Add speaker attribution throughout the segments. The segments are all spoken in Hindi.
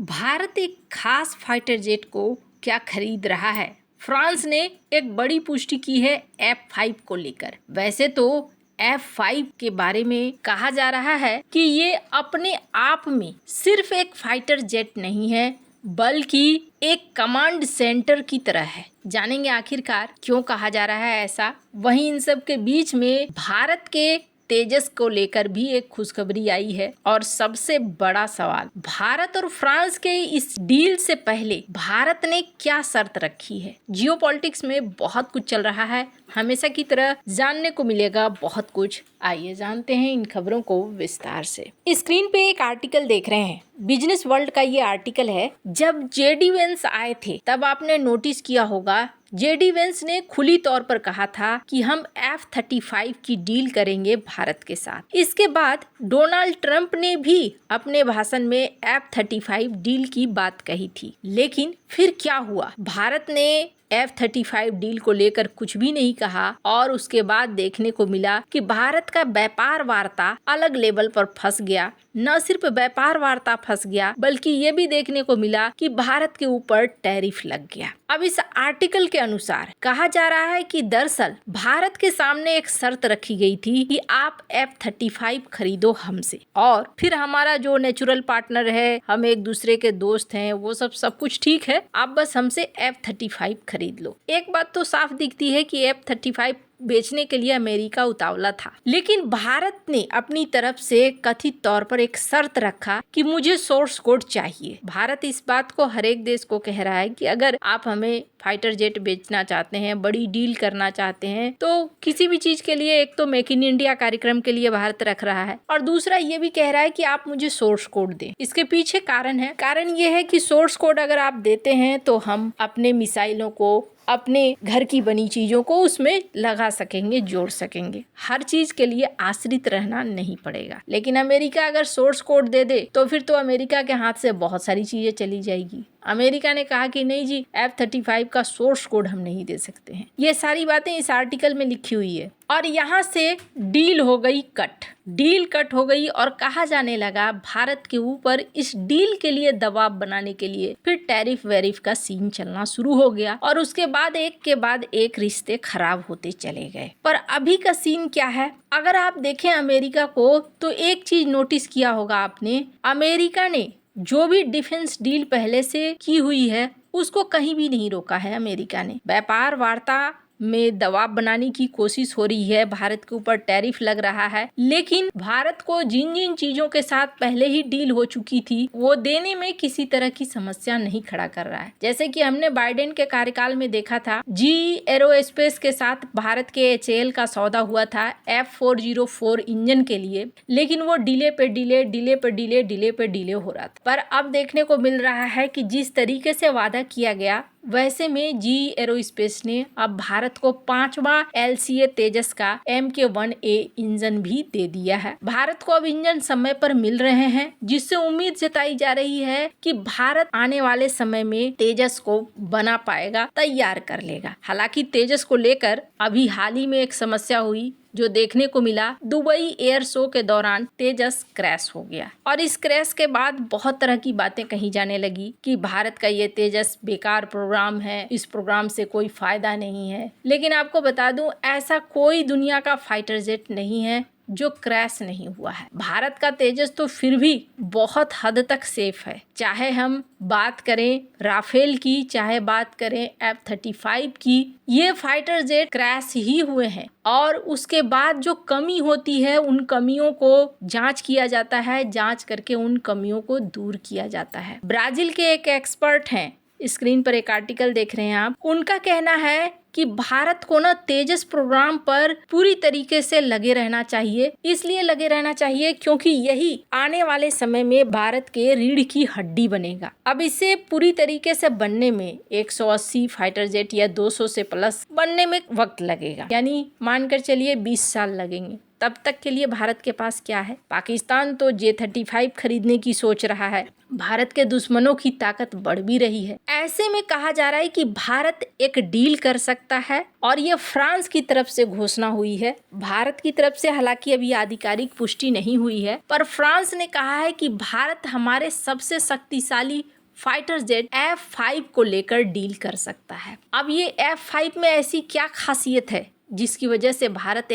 Speaker 1: भारत एक खास फाइटर जेट को क्या खरीद रहा है? फ्रांस ने एक बड़ी पुष्टि की है F5 को लेकर। वैसे तो F5 के बारे में कहा जा रहा है कि ये अपने आप में सिर्फ एक फाइटर जेट नहीं है, बल्कि एक कमांड सेंटर की तरह है। जानेंगे आखिरकार क्यों कहा जा रहा है ऐसा। वहीं इन सब के बीच में भारत के तेजस को लेकर भी एक खुशखबरी आई है। और सबसे बड़ा सवाल, भारत और फ्रांस के इस डील से पहले भारत ने क्या शर्त रखी है? जियोपॉलिटिक्स में बहुत कुछ चल रहा है, हमेशा की तरह जानने को मिलेगा बहुत कुछ। आइए जानते हैं इन खबरों को विस्तार से। स्क्रीन पे एक आर्टिकल देख रहे हैं, बिजनेस वर्ल्ड का ये आर्टिकल है। जब जेडी वेंस आए थे तब आपने नोटिस किया होगा, जेडी वेंस ने खुली तौर पर कहा था कि हम F-35 की डील करेंगे भारत के साथ। इसके बाद डोनाल्ड ट्रंप ने भी अपने भाषण में F-35 डील की बात कही थी। लेकिन फिर क्या हुआ? भारत ने F-35 डील को लेकर कुछ भी नहीं कहा और उसके बाद देखने को मिला कि भारत का व्यापार वार्ता अलग लेवल पर फंस गया। न सिर्फ व्यापार वार्ता फंस गया, बल्कि ये भी देखने को मिला कि भारत के ऊपर टैरिफ लग गया। अब इस आर्टिकल के अनुसार कहा जा रहा है कि दरअसल भारत के सामने एक शर्त रखी गई थी कि आप F-35 खरीदो हमसे, और फिर हमारा जो नेचुरल पार्टनर है, हम एक दूसरे के दोस्त हैं, वो सब कुछ ठीक है, आप बस हमसे F-35 खरीद लो। एक बात तो साफ दिखती है कि F-35 बेचने के लिए अमेरिका उतावला था, लेकिन भारत ने अपनी तरफ से कथित तौर पर एक शर्त रखा कि मुझे सोर्स कोड चाहिए। भारत इस बात को हर एक देश को कह रहा है कि अगर आप हमें फाइटर जेट बेचना चाहते हैं, बड़ी डील करना चाहते हैं, तो किसी भी चीज के लिए एक तो मेक इन इंडिया कार्यक्रम के लिए भारत रख रहा है, और दूसरा ये भी कह रहा है कि आप मुझे सोर्स कोड दें। इसके पीछे कारण ये है कि सोर्स कोड अगर आप देते हैं तो हम अपने मिसाइलों को, अपने घर की बनी चीजों को उसमें लगा सकेंगे, जोड़ सकेंगे। हर चीज के लिए आश्रित रहना नहीं पड़ेगा। लेकिन अमेरिका अगर सोर्स कोड दे दे तो फिर तो अमेरिका के हाथ से बहुत सारी चीजें चली जाएगी। अमेरिका ने कहा कि नहीं जी, F-35 का सोर्स कोड हम नहीं दे सकते हैं। ये सारी बातें इस आर्टिकल में लिखी हुई है। और यहाँ से डील हो गई कट हो गई, और कहा जाने लगा भारत के ऊपर इस डील के लिए दबाव बनाने के लिए फिर टैरिफ वेरिफ का सीन चलना शुरू हो गया, और उसके बाद एक के बाद एक रिश्ते खराब होते चले गए। पर अभी का सीन क्या है? अगर आप देखें अमेरिका को, तो एक चीज नोटिस किया होगा आपने, अमेरिका ने जो भी डिफेंस डील पहले से की हुई है उसको कहीं भी नहीं रोका है। अमेरिका ने व्यापार वार्ता में दबाव बनाने की कोशिश हो रही है, भारत के ऊपर टैरिफ लग रहा है, लेकिन भारत को जिन जिन चीजों के साथ पहले ही डील हो चुकी थी वो देने में किसी तरह की समस्या नहीं खड़ा कर रहा है। जैसे कि हमने बाइडेन के कार्यकाल में देखा था, जी एरोस्पेस के साथ भारत के HAL का सौदा हुआ था F404 इंजन के लिए, लेकिन वो डिले पे डिले हो रहा था। पर अब देखने को मिल रहा है कि जिस तरीके से वादा किया गया, वैसे में जी एरोस्पेस ने अब भारत को 5वां LCA तेजस का Mk1A इंजन भी दे दिया है। भारत को अब इंजन समय पर मिल रहे हैं, जिससे उम्मीद जताई जा रही है कि भारत आने वाले समय में तेजस को बना पाएगा, तैयार कर लेगा। हालांकि तेजस को लेकर अभी हाल ही में एक समस्या हुई जो देखने को मिला। दुबई एयर शो के दौरान तेजस क्रैश हो गया, और इस क्रैश के बाद बहुत तरह की बातें कही जाने लगी कि भारत का ये तेजस बेकार प्रोग्राम है, इस प्रोग्राम से कोई फायदा नहीं है। लेकिन आपको बता दूं, ऐसा कोई दुनिया का फाइटर जेट नहीं है जो क्रैश नहीं हुआ है। भारत का तेजस तो फिर भी बहुत हद तक सेफ है। चाहे हम बात करें राफेल की, चाहे बात करें F-35 की, ये फाइटर जेट क्रैश ही हुए हैं, और उसके बाद जो कमी होती है उन कमियों को जांच किया जाता है, जांच करके उन कमियों को दूर किया जाता है। ब्राजील के एक एक्सपर्ट हैं, स्क्रीन पर एक आर्टिकल देख रहे हैं आप, उनका कहना है कि भारत को ना तेजस प्रोग्राम पर पूरी तरीके से लगे रहना चाहिए। इसलिए लगे रहना चाहिए क्योंकि यही आने वाले समय में भारत के रीढ़ की हड्डी बनेगा। अब इसे पूरी तरीके से बनने में 180 फाइटर जेट या 200 से प्लस बनने में वक्त लगेगा, यानी मानकर चलिए 20 साल लगेंगे। तब तक के लिए भारत के पास क्या है? पाकिस्तान तो J-35 खरीदने की सोच रहा है। भारत के दुश्मनों की ताकत बढ़ भी रही है। ऐसे में कहा जा रहा है कि भारत एक डील कर सकता है और ये फ्रांस की तरफ से घोषणा हुई है। भारत की तरफ से हालांकि अभी आधिकारिक पुष्टि नहीं हुई है, पर फ्रांस ने कहा है कि भारत हमारे सबसे शक्तिशाली फाइटर जेट F-5 को लेकर डील कर सकता है। अब ये F-5 में ऐसी क्या खासियत है जिसकी वजह से भारत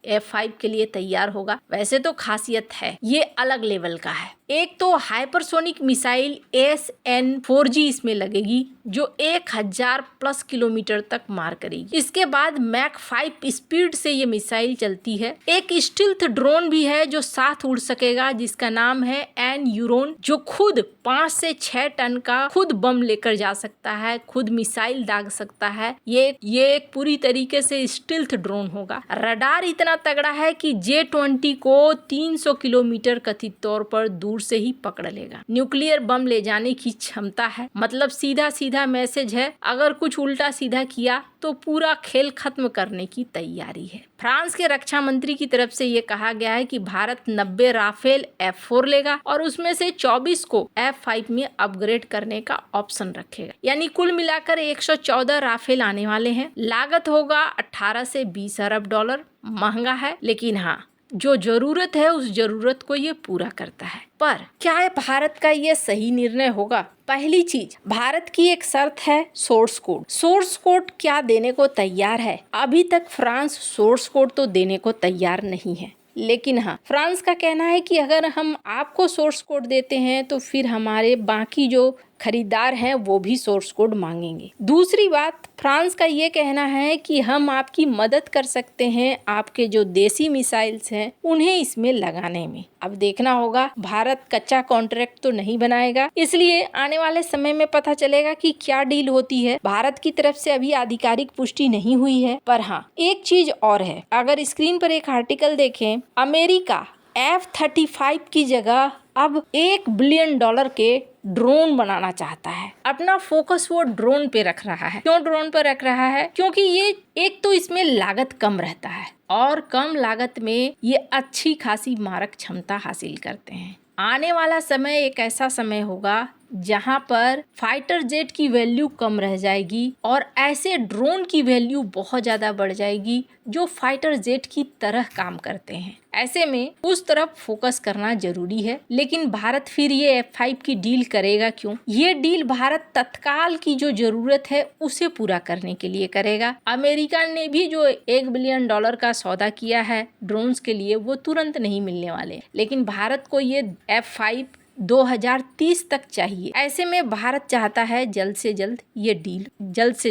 Speaker 1: F-5 के लिए तैयार होगा? वैसे तो खासियत है, ये अलग लेवल का है। एक तो हाइपरसोनिक मिसाइल SN-4G इसमें लगेगी जो 1000+ किलोमीटर तक मार करेगी। इसके बाद मैक 5 स्पीड से ये मिसाइल चलती है। एक स्टील्थ ड्रोन भी है जो साथ उड़ सकेगा जिसका नाम है एन्यूरोन, जो खुद 5 से 6 टन का खुद बम लेकर जा सकता है, खुद मिसाइल दाग सकता है। ये एक पूरी तरीके से स्टील्थ ड्रोन होगा। रडार इतना तगड़ा है कि J-20 को 300 किलोमीटर कथित तौर पर दूर से ही पकड़ लेगा। न्यूक्लियर बम ले जाने की क्षमता है, मतलब सीधा सीधा मैसेज है, अगर कुछ उल्टा सीधा किया तो पूरा खेल खत्म करने की तैयारी है। फ्रांस के रक्षा मंत्री की तरफ से ये कहा गया है कि भारत 90 राफेल F-4 लेगा और उसमें से 24 को F-5 में अपग्रेड करने का ऑप्शन रखेगा। यानी कुल मिलाकर 114 राफेल आने वाले हैं। लागत होगा 18 से 20 अरब डॉलर। महंगा है, लेकिन हाँ, जो जरूरत है उस जरूरत को ये पूरा करता है। पर क्या है भारत का ये सही निर्णय होगा? पहली चीज, भारत की एक शर्त है सोर्स कोड। सोर्स कोड क्या देने को तैयार है? अभी तक फ्रांस सोर्स कोड तो देने को तैयार नहीं है, लेकिन हाँ, फ्रांस का कहना है कि अगर हम आपको सोर्स कोड देते हैं तो फिर हमारे बाकी जो खरीदार हैं वो भी सोर्स कोड मांगेंगे। दूसरी बात, फ्रांस का ये कहना है कि हम आपकी मदद कर सकते हैं आपके जो देसी मिसाइल्स हैं उन्हें इसमें लगाने में। अब देखना होगा, भारत कच्चा कॉन्ट्रैक्ट तो नहीं बनाएगा, इसलिए आने वाले समय में पता चलेगा कि क्या डील होती है। भारत की तरफ से अभी आधिकारिक पुष्टि नहीं हुई है, पर हाँ, एक चीज और है। अगर स्क्रीन पर एक आर्टिकल देखें, अमेरिका F-35 की जगह अब $1 बिलियन के ड्रोन बनाना चाहता है। अपना फोकस वो ड्रोन पे रख रहा है। क्यों ड्रोन पर रख रहा है? क्योंकि ये एक तो इसमें लागत कम रहता है और कम लागत में ये अच्छी खासी मारक क्षमता हासिल करते हैं। आने वाला समय एक ऐसा समय होगा जहां पर फाइटर जेट की वैल्यू कम रह जाएगी और ऐसे ड्रोन की वैल्यू बहुत ज्यादा बढ़ जाएगी जो फाइटर जेट की तरह काम करते हैं। ऐसे में उस तरफ फोकस करना जरूरी है। लेकिन भारत फिर ये F-5 की डील करेगा क्यों? ये डील भारत तत्काल की जो जरूरत है उसे पूरा करने के लिए करेगा। अमेरिका ने भी जो $1 बिलियन का सौदा किया है ड्रोन्स के लिए, वो तुरंत नहीं मिलने वाले, लेकिन भारत को ये F-5 2030 तक चाहिए। ऐसे में भारत चाहता है जल्द से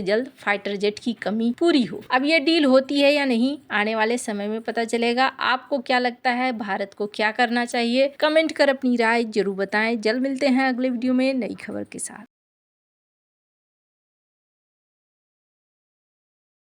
Speaker 1: जल्द फाइटर जेट की कमी पूरी हो। अब ये डील होती है या नहीं, आने वाले समय में पता चलेगा। आपको क्या लगता है, भारत को क्या करना चाहिए? कमेंट कर अपनी राय जरूर बताएं। जल्द मिलते हैं अगले वीडियो में नई खबर के साथ।